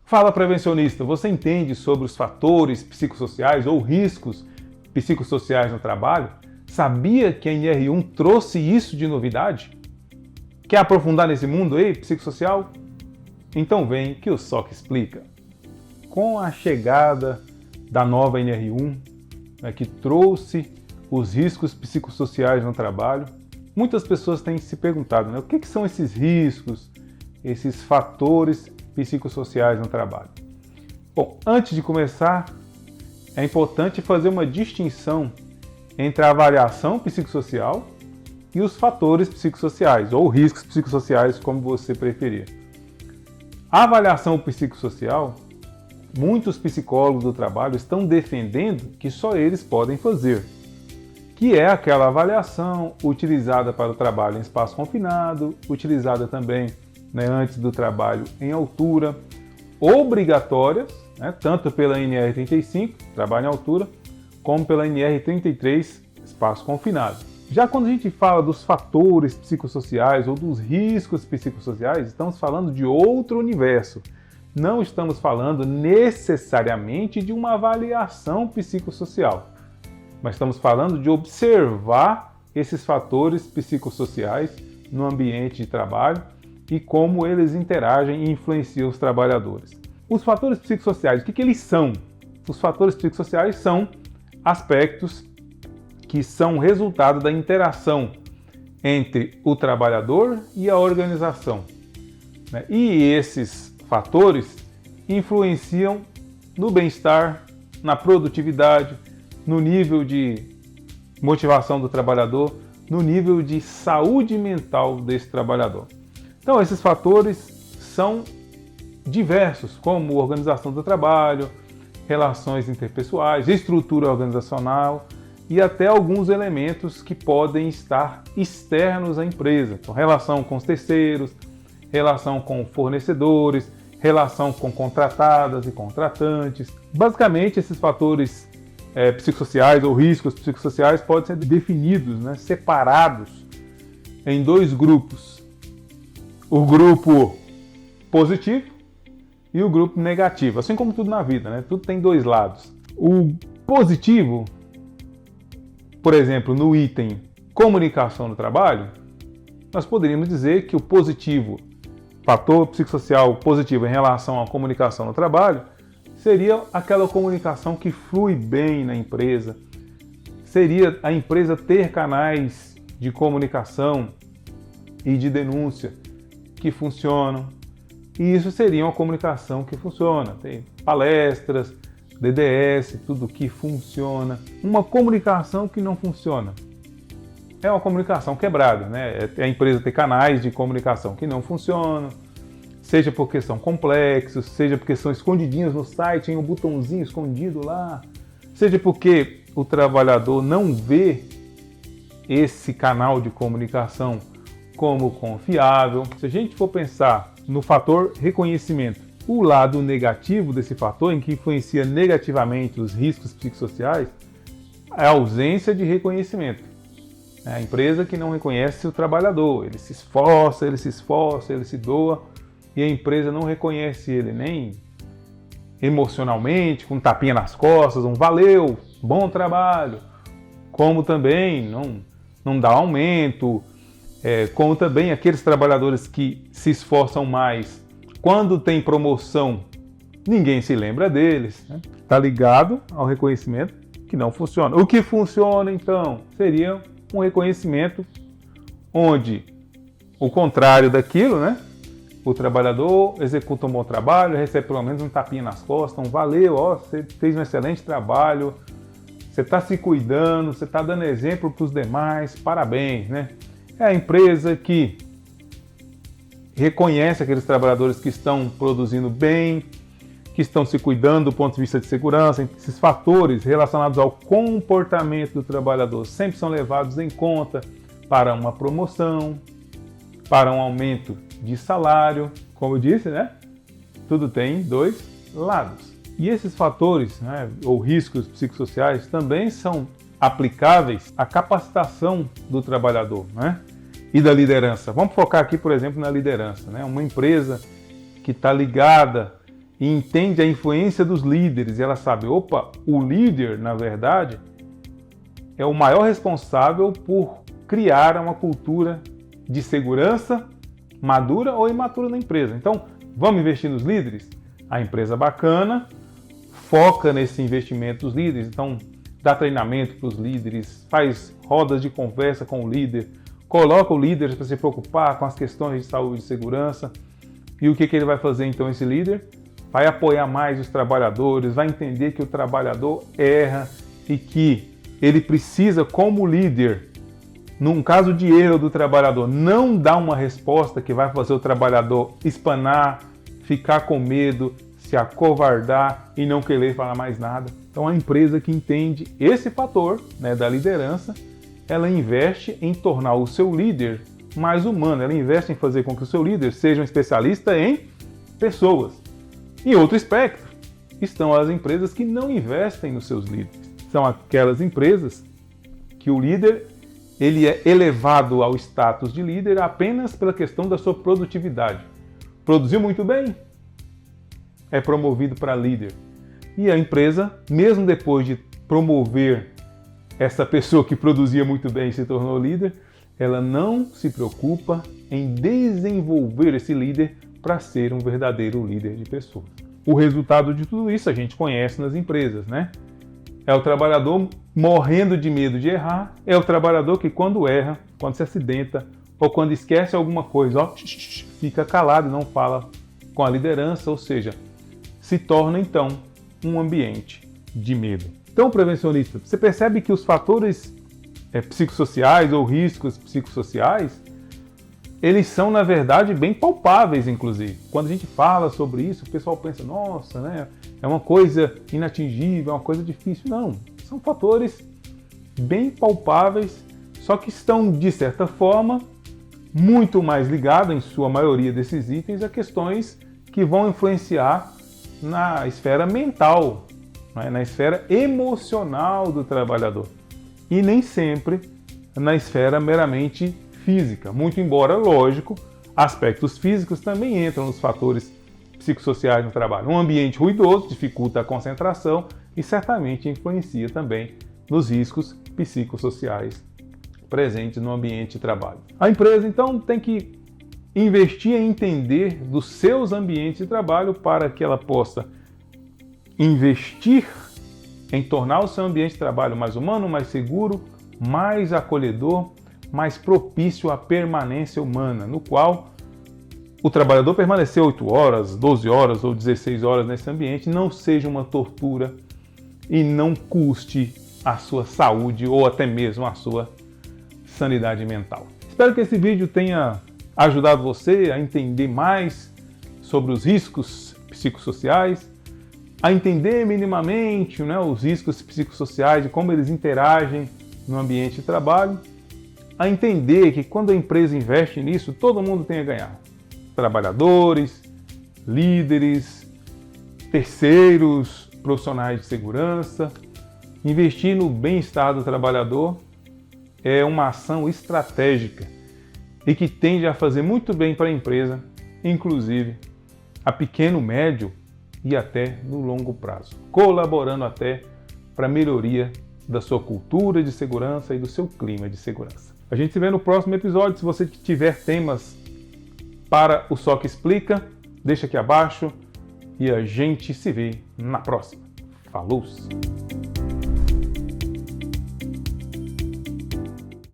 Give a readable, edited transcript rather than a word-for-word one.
Fala prevencionista, você entende sobre os fatores psicossociais ou riscos psicossociais no trabalho? Sabia que a NR1 trouxe isso de novidade? Quer aprofundar nesse mundo aí, psicossocial? Então vem que o SOC explica. Com a chegada da nova NR1, que trouxe os riscos psicossociais no trabalho, muitas pessoas têm se perguntado, o que são esses riscos, esses fatores psicossociais no trabalho? Bom, antes de começar, é importante fazer uma distinção entre a avaliação psicossocial e os fatores psicossociais, ou riscos psicossociais, como você preferir. A avaliação psicossocial, muitos psicólogos do trabalho estão defendendo que só eles podem fazer, que é aquela avaliação utilizada para o trabalho em espaço confinado, utilizada também antes do trabalho em altura, obrigatórias, tanto pela NR35, trabalho em altura, como pela NR33, espaço confinado. Já quando a gente fala dos fatores psicossociais ou dos riscos psicossociais, estamos falando de outro universo. Não estamos falando necessariamente de uma avaliação psicossocial, mas estamos falando de observar esses fatores psicossociais no ambiente de trabalho e como eles interagem e influenciam os trabalhadores. Os fatores psicossociais, o que eles são? Os fatores psicossociais são aspectos que são resultado da interação entre o trabalhador e a organização. E esses fatores influenciam no bem-estar, na produtividade, no nível de motivação do trabalhador, no nível de saúde mental desse trabalhador. Então, esses fatores são diversos, como organização do trabalho, relações interpessoais, estrutura organizacional e até alguns elementos que podem estar externos à empresa. Então, relação com os terceiros, relação com fornecedores, relação com contratadas e contratantes. Basicamente, esses fatores psicossociais ou riscos psicossociais podem ser definidos, separados em dois grupos. O grupo positivo e o grupo negativo. Assim como tudo na vida, tudo tem dois lados. O positivo, por exemplo, no item comunicação no trabalho, nós poderíamos dizer que o positivo, fator psicossocial positivo em relação à comunicação no trabalho, seria aquela comunicação que flui bem na empresa, seria a empresa ter canais de comunicação e de denúncia que funcionam, e isso seria uma comunicação que funciona. Tem palestras, DDS, tudo que funciona. Uma comunicação que não funciona é uma comunicação quebrada, A empresa tem canais de comunicação que não funcionam, seja porque são complexos, seja porque são escondidinhos no site, em um botãozinho escondido lá, seja porque o trabalhador não vê esse canal de comunicação como confiável. Se a gente for pensar no fator reconhecimento, o lado negativo desse fator, em que influencia negativamente os riscos psicossociais, é a ausência de reconhecimento. É a empresa que não reconhece o trabalhador, ele se esforça, ele se doa, e a empresa não reconhece ele nem emocionalmente, com um tapinha nas costas, um valeu, bom trabalho, como também não dá aumento, como também aqueles trabalhadores que se esforçam mais, quando tem promoção, ninguém se lembra deles. Está ligado ao reconhecimento que não funciona. O que funciona, então, seria um reconhecimento onde o contrário daquilo, o trabalhador executa um bom trabalho, recebe pelo menos um tapinha nas costas, um valeu, você fez um excelente trabalho, você está se cuidando, você está dando exemplo para os demais, parabéns, É a empresa que reconhece aqueles trabalhadores que estão produzindo bem, que estão se cuidando do ponto de vista de segurança. Esses fatores relacionados ao comportamento do trabalhador sempre são levados em conta para uma promoção, para um aumento de salário. Como eu disse, tudo tem dois lados. E esses fatores, ou riscos psicossociais, também são aplicáveis à capacitação do trabalhador, e da liderança. Vamos focar aqui, por exemplo, na liderança. Uma empresa que está ligada e entende a influência dos líderes, e ela sabe, opa, o líder, na verdade, é o maior responsável por criar uma cultura de segurança madura ou imatura na empresa. Então, vamos investir nos líderes? A empresa bacana foca nesse investimento dos líderes, então dá treinamento para os líderes, faz rodas de conversa com o líder, coloca o líder para se preocupar com as questões de saúde e segurança. E o que ele vai fazer então, esse líder? Vai apoiar mais os trabalhadores, vai entender que o trabalhador erra e que ele precisa, como líder, num caso de erro do trabalhador, não dar uma resposta que vai fazer o trabalhador espanar, ficar com medo, se acovardar e não querer falar mais nada. Então a empresa que entende esse fator, né, da liderança, ela investe em tornar o seu líder mais humano, ela investe em fazer com que o seu líder seja um especialista em pessoas. Em outro espectro, estão as empresas que não investem nos seus líderes. São aquelas empresas que o líder ele é elevado ao status de líder apenas pela questão da sua produtividade. Produziu muito bem, é promovido para líder. E a empresa, mesmo depois de promover essa pessoa que produzia muito bem e se tornou líder, ela não se preocupa em desenvolver esse líder para ser um verdadeiro líder de pessoas. O resultado de tudo isso a gente conhece nas empresas, né? É o trabalhador morrendo de medo de errar, é o trabalhador que quando erra, quando se acidenta ou quando esquece alguma coisa, ó, fica calado e não fala com a liderança, ou seja, se torna então um ambiente de medo. Então, prevencionista, você percebe que os fatores psicossociais ou riscos psicossociais, eles são, na verdade, bem palpáveis, inclusive. Quando a gente fala sobre isso, o pessoal pensa, nossa, né, é uma coisa inatingível, é uma coisa difícil. Não, são fatores bem palpáveis, só que estão, de certa forma, muito mais ligados, em sua maioria desses itens, a questões que vão influenciar na esfera mental, né, na esfera emocional do trabalhador. E nem sempre na esfera meramente física, muito embora, lógico, aspectos físicos também entram nos fatores psicossociais no trabalho. Um ambiente ruidoso dificulta a concentração e certamente influencia também nos riscos psicossociais presentes no ambiente de trabalho. A empresa, então, tem que investir em entender dos seus ambientes de trabalho para que ela possa investir em tornar o seu ambiente de trabalho mais humano, mais seguro, mais acolhedor, mais propício à permanência humana, no qual o trabalhador permanecer 8 horas, 12 horas ou 16 horas nesse ambiente não seja uma tortura e não custe a sua saúde ou até mesmo a sua sanidade mental. Espero que esse vídeo tenha ajudado você a entender mais sobre os riscos psicossociais, a entender minimamente, né, os riscos psicossociais e como eles interagem no ambiente de trabalho, a entender que quando a empresa investe nisso, todo mundo tem a ganhar. Trabalhadores, líderes, terceiros, profissionais de segurança. Investir no bem-estar do trabalhador é uma ação estratégica e que tende a fazer muito bem para a empresa, inclusive a pequeno, médio e até no longo prazo, colaborando até para a melhoria da sua cultura de segurança e do seu clima de segurança. A gente se vê no próximo episódio. Se você tiver temas para o SOC Explica, deixa aqui abaixo e a gente se vê na próxima. Falou!